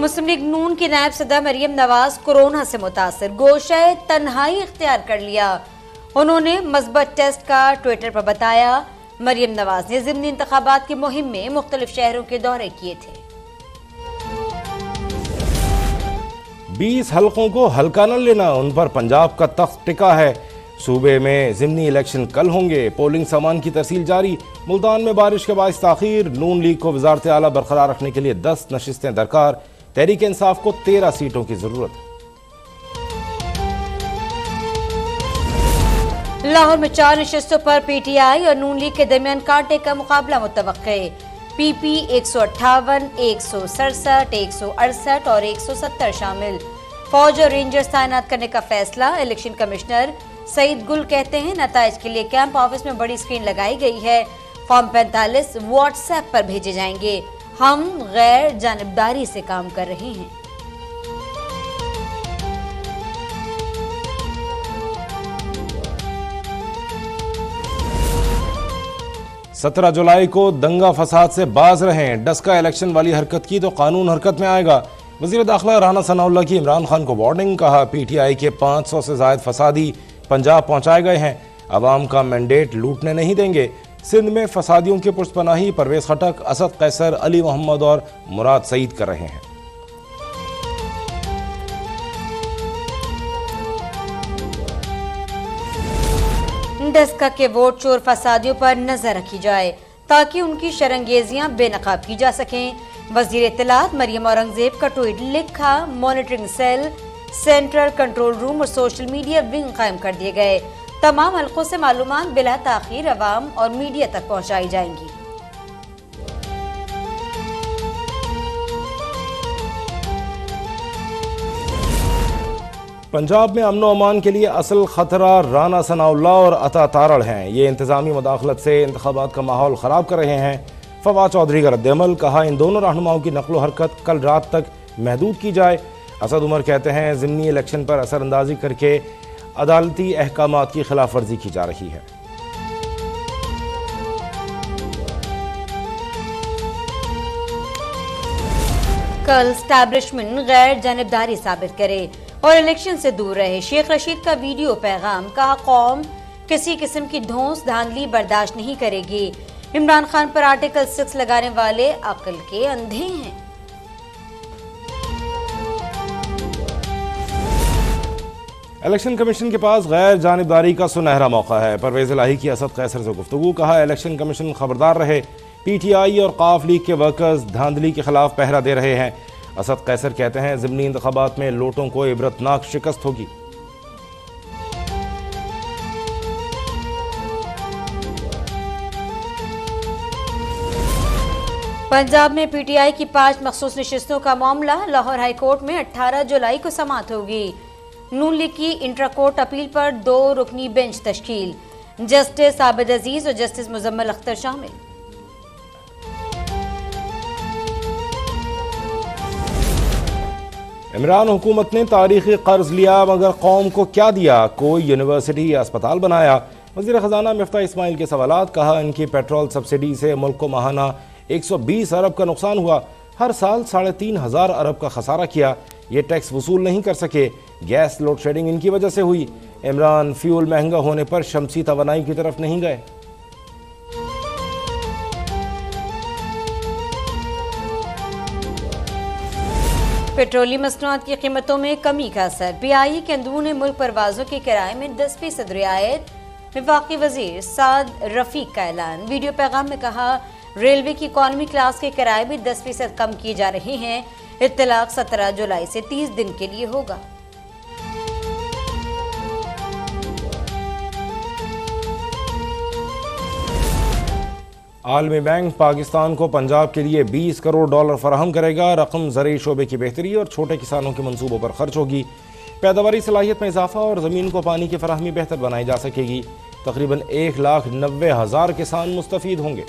मुस्लिम league नून की नायब सदर मरियम नवाज कोरोना से मुतासर, गोशाए तन्हाई इख्तियार कर लिया। उन्होंने मस्बत टेस्ट का ट्विटर पर बताया। मरियम नवाज ने ज़िमनी इंतखाबात की मुहिम में मुख्तलिफ शहरों के दौरे किए थे। 20 हलकों को हल्का न लेना, उन पर पंजाब का तख्त टिका है। सूबे में ज़िमनी इलेक्शन कल होंगे, पोलिंग सामान की तरसील जारी। मुल्तान में बारिश के बाइस ताखीर, नून लीग को वजारत आला बरकरार रखने के लिए 10 नशिस्तें दरकार। तहरीक इंसाफ को 13 सीटों की जरूरत। लाहौर में 4 नशिस्तों पर पीटीआई और नून लीग के दरमियान कांटे का मुकाबला मुतवक्के। पीपी 158, 167, 168 और 170 शामिल। फौज और रेंजर्स तैनात करने का फैसला। इलेक्शन कमिश्नर सईद गुल कहते हैं नताइज के लिए कैंप ऑफिस में बड़ी स्क्रीन लगाई गई है। फॉर्म 45 व्हाट्सएप पर भेजे जाएंगे। हम गैर जानिबदारी से काम कर रहे हैं। सत्रह जुलाई को दंगा फसाद से बाज रहें। डस्का इलेक्शन वाली हरकत की तो कानून हरकत में आएगा। वजीर दाखिला राना सनाउल्लाह की इमरान खान को वार्निंग। कहा पीटीआई के 500 से ज्यादा फसादी पंजाब पहुंचाए गए हैं। अवाम का मैंडेट लूटने नहीं देंगे। सिंध में फसादियों की पुष्पनाही परवेज खटक, असद कैसर, अली मोहम्मद और मुराद सईद कर रहे हैं। डस्का के वोट चोर फसादियों पर नजर रखी जाए ताकि उनकी शरंगेजियां बेनकाब की जा सकें। वजीर इत्तलात मरियम औरंगजेब का ट्वीट लिखा। Monitoring cell, central control room और सोशल मीडिया विंग कायम कर दिए गए। तमाम हलकों से मालूमात बिला ताखीर अवाम और मीडिया तक पहुंचाई जाएंगी। पंजाब में अमनो अमान के लिए असल खतरा राना सनाउल्लाह और अता तारड़ हैं। ये इंतजामी मुदाखलत से इंतखाबात का माहौल खराब कर रहे हैं। फवाद चौधरी का रद्दअमल। कहा इन दोनों रहनुमाओं की नकलो हरकत कल रात तक महदूद की जाए। असद उमर कहते हैं ज़िमनी इलेक्शन पर असरअंदाजी करके अदालती अहकामात की खिलाफ वर्जी की जा रही है। कल एस्टैब्लिशमेंट गैर जानिबदारी साबित करे और इलेक्शन से दूर रहे। शेख रशीद का वीडियो पैगाम। कहा कौम किसी किस्म की धौंस धांधली बर्दाश्त नहीं करेगी। इमरान खान पर आर्टिकल 6 लगाने वाले अक्ल के अंधे हैं। इलेक्शन कमीशन के पास गैर जानिबदारी का सुनहरा मौका है। परवेज इलाही की असद कैसर से गुफ्तगू। कहा इलेक्शन कमीशन खबरदार रहे। पीटीआई और काफ लीग के वर्कर्स धांधली के खिलाफ पहरा दे रहे हैं। असद कैसर कहते हैं ज़िमनी इंतखाबात में लोटों को इबरतनाक शिकस्त होगी। पंजाब में पीटीआई की 5 मखसूस नशिस्तों का मामला। लाहौर हाई कोर्ट में 18 जुलाई को समाअत होगी। नून लीग की इंट्रा कोर्ट अपील पर 2 रुकनी बेंच तश्कील। जस्टिस आबिद अजीज और जस्टिस मुजम्मिल अख्तर शामिल। इमरान हुकूमत ने तारीखी कर्ज लिया मगर कौम को क्या दिया? कोई यूनिवर्सिटी या अस्पताल बनाया? वज़ीर ख़जाना मिफ्ता इस्माइल के सवालात। कहा इनकी पेट्रोल सब्सिडी से मुल्क को माहाना 120 अरब का नुकसान हुआ। हर साल 3,500 अरब का खसारा किया। ये टैक्स वसूल नहीं कर सके। गैस लोड शेडिंग इनकी वजह से हुई। इमरान फ्यूल महंगा होने पर शमसी तवानाई की तरफ नहीं गए। पेट्रोलियम मसनूआत की कीमतों में कमी का असर। पीआईए के अंदरून मुल्क परवाजों के किराए में 10% रियायत। वफाकी वजीर साद रफीक का ऐलान। वीडियो पैगाम में कहा रेलवे की इकॉनमी क्लास के किराए भी 10% कम किए जा रहे हैं। इत्तलाक 17 जुलाई से 30 दिन के लिए होगा। आलमी बैंक पाकिस्तान को पंजाब के लिए $20 करोड़ फराहम करेगा। रकम ज़रूरी शोबे की बेहतरी और छोटे किसानों के मंसूबों पर खर्च होगी। पैदावारी सलाहियत में इजाफा और ज़मीन को पानी की फराहमी बेहतर बनाई जा सकेगी। तकरीबन 1,90,000 किसान मुस्तफीद होंगे।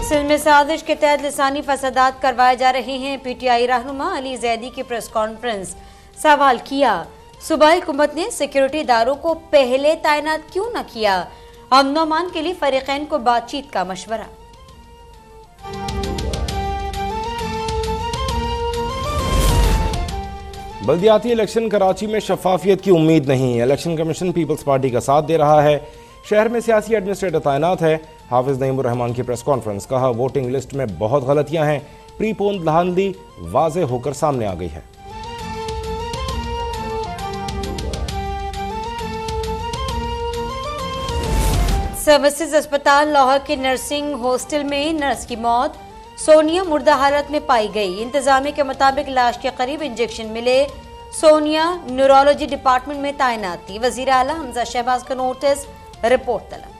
सिंध में साजिश के तहत लिसानी फसादात करवाए जा रहे हैं। पीटीआई रहनुमा अली जैदी की प्रेस कॉन्फ्रेंस। सवाल किया सूबाई हुकूमत ने सिक्योरिटी इदारों को पहले तैनात क्यों न किया? अमन व अमान के लिए फरीकैन को बातचीत का मशवरा। बल्दियाती इलेक्शन कराची में शफाफियत की उम्मीद नहीं। इलेक्शन कमीशन पीपल्स पार्टी का साथ दे रहा है। शहर में सियासी एडमिनिस्ट्रेटर तैनात है। हाफिज नईमुर रहमान की प्रेस कॉन्फ्रेंस, कहा वोटिंग लिस्ट में बहुत गलतियां हैं। प्रीपोल धांधली वाजे होकर सामने आ गई है। सर्विसेज अस्पताल लाहौर के नर्सिंग हॉस्टल में नर्स की मौत। सोनिया मुर्दा हालत में पाई गई। इंतजामिया के मुताबिक लाश के करीब इंजेक्शन मिले। सोनिया न्यूरोलॉजी डिपार्टमेंट में तैनात थी। वजीर आला हमजा शहबाज का नोटिस, रिपोर्ट तलब।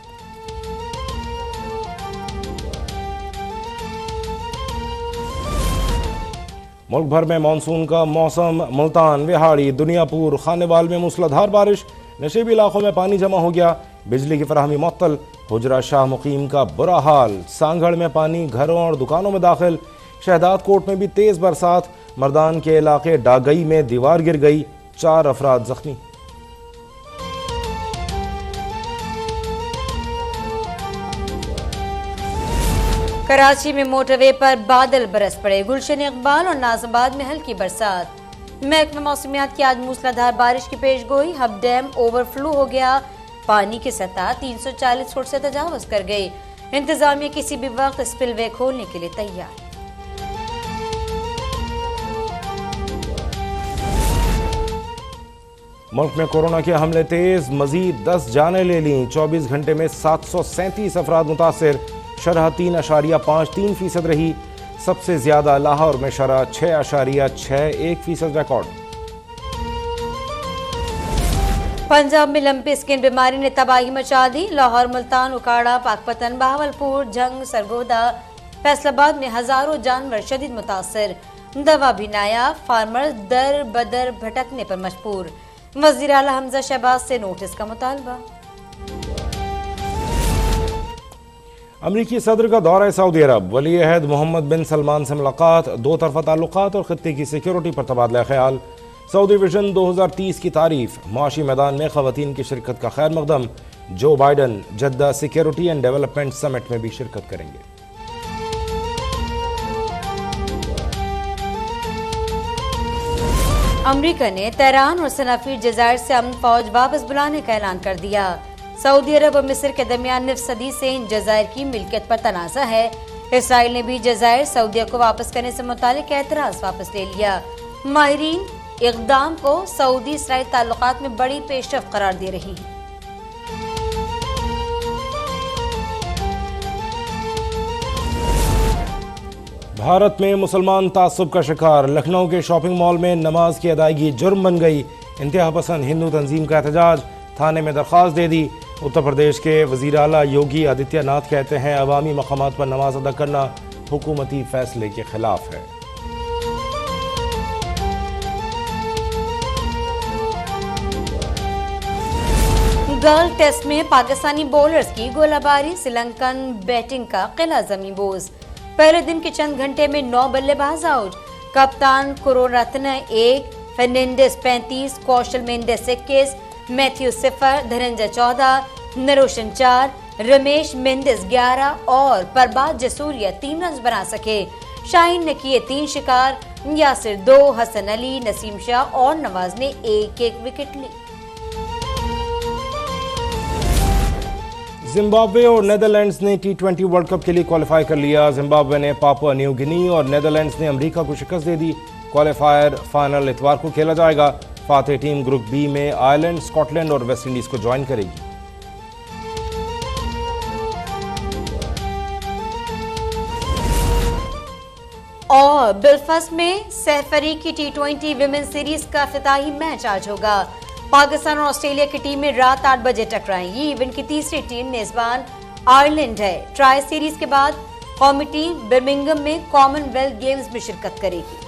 मुल्क भर में मानसून का मौसम। मुल्तान, विहाड़ी, दुनियापुर, खानेवाल में मूसलाधार बारिश। नशेबी इलाकों में पानी जमा हो गया। बिजली की फराहमी मुअत्तल। हुजरा शाह मुकीम का बुरा हाल। सांगड़ में पानी घरों और दुकानों में दाखिल। शहदाद कोट में भी तेज बरसात। मर्दान के इलाके डागई में दीवार गिर गई। 4 अफराद जख्मी। कराची में मोटरवे पर बादल बरस पड़े। गुलशन इकबाल और नाजमाबाद में हल्की बरसात। महकमा मौसमियात की आज मूसलाधार बारिश की पेशगोई। हब डैम ओवरफ्लो हो गया। पानी की सतह 340 फुट से तजावुज कर गई। इंतजामिया किसी भी वक्त स्पिलवे खोलने के लिए तैयार। मुल्क में कोरोना के हमले तेज। मजीद 10 जानें ले ली। 24 घंटे में 737 अफराद मुतासिर। शरह 3.53% रही। सबसे ज्यादा लाहौर में शरह 6.61% रिकॉर्ड। पंजाब में लंपी स्किन बीमारी ने तबाही मचा दी। लाहौर, मुल्तान, उकाड़ा, पाकपतन, बहावलपुर, जंग, सरगोदा, फैसलाबाद में हजारों जानवर शदीद मुतासिर। दवा भी नायाब। फार्मर दर बदर भटकने पर मजबूर। वजीर आला हमजा शहबाज से नोटिस का मुतालबा। अमरीकी सदर का दौरा सऊदी अरब। वली अहद मोहम्मद बिन सलमान से मुलाकात। 2 तरफा ताल्लुकात और खत्ते की सिक्योरिटी पर तबादला ख्याल। सऊदी विजन 2030 की तारीफ। माशी मैदान में खवातीन की शिरकत का खैर मकदम। जो Biden Jeddah security and development summit में भी शिरकत करेंगे। अमरीका ने तेहरान और सनाफीर जजायर से अमन फौज वापस बुलाने का ऐलान कर दिया। सऊदी अरब और मिस्र के दरमियान निफ सदी से इन जजायर की मिल्कियत पर तनाज़ा है। इसराइल ने भी जजायर सऊदिया को वापस करने से मुतालिक एतराज वापस ले लिया। माहिरीन इक़दाम को सऊदी इसराइल ताल्लुकात में बड़ी पेशरफ़्त करार दे रही है। भारत में मुसलमान तासुब का शिकार। लखनऊ के शॉपिंग मॉल में नमाज की अदायगी जुर्म बन गई। इंतहा पसंद हिंदू तंजीम का एहतजाज। थाने में दरख्वास्त दे दी। उत्तर प्रदेश के वज़ीर आला योगी आदित्यनाथ कहते हैं अवामी मकामात पर नमाज अदा करना हुकूमती फैसले के खिलाफ है। गर्ल टेस्ट में पाकिस्तानी बॉलर्स की गोलाबारी। श्रीलंकन बैटिंग का किला जमी बोझ। पहले दिन के चंद घंटे में 9 बल्लेबाज आउट। कप्तान करुणारत्ने 1, फर्नांडिस 35, कौशल मेंडिस 21, मैथ्यू 0, धनंजय 14, नरोशन 4, रमेश मेंडिस 11 और परबाज जसूरिया 3 रन बना सके। शाहीन ने किए 3 शिकार। यासिर 2, हसन अली, नसीम शाह और नवाज ने 1-1 विकेट ली। जिम्बाब्वे और नेदरलैंड्स ने T20 वर्ल्ड कप के लिए क्वालिफाई कर लिया। जिम्बाब्वे ने पापुआ न्यू गिनी और नेदरलैंड्स ने अमेरिका को शिकस्त दे दी। क्वालिफायर फाइनल इतवार को खेला जाएगा। फातेह टीम ग्रुप बी में आयरलैंड, स्कॉटलैंड और वेस्ट इंडीज को ज्वाइन करेगी। और बेलफास्ट में सहफरीकी T20 विमेन सीरीज का इफ्तिताही मैच आज होगा। पाकिस्तान और ऑस्ट्रेलिया की टीमें रात 8 बजे टकराएंगी। इवेंट की तीसरी टीम मेजबान आयरलैंड है। ट्राई सीरीज के बाद कौमी टीम बर्मिंघम में कॉमनवेल्थ गेम्स में शिरकत करेगी।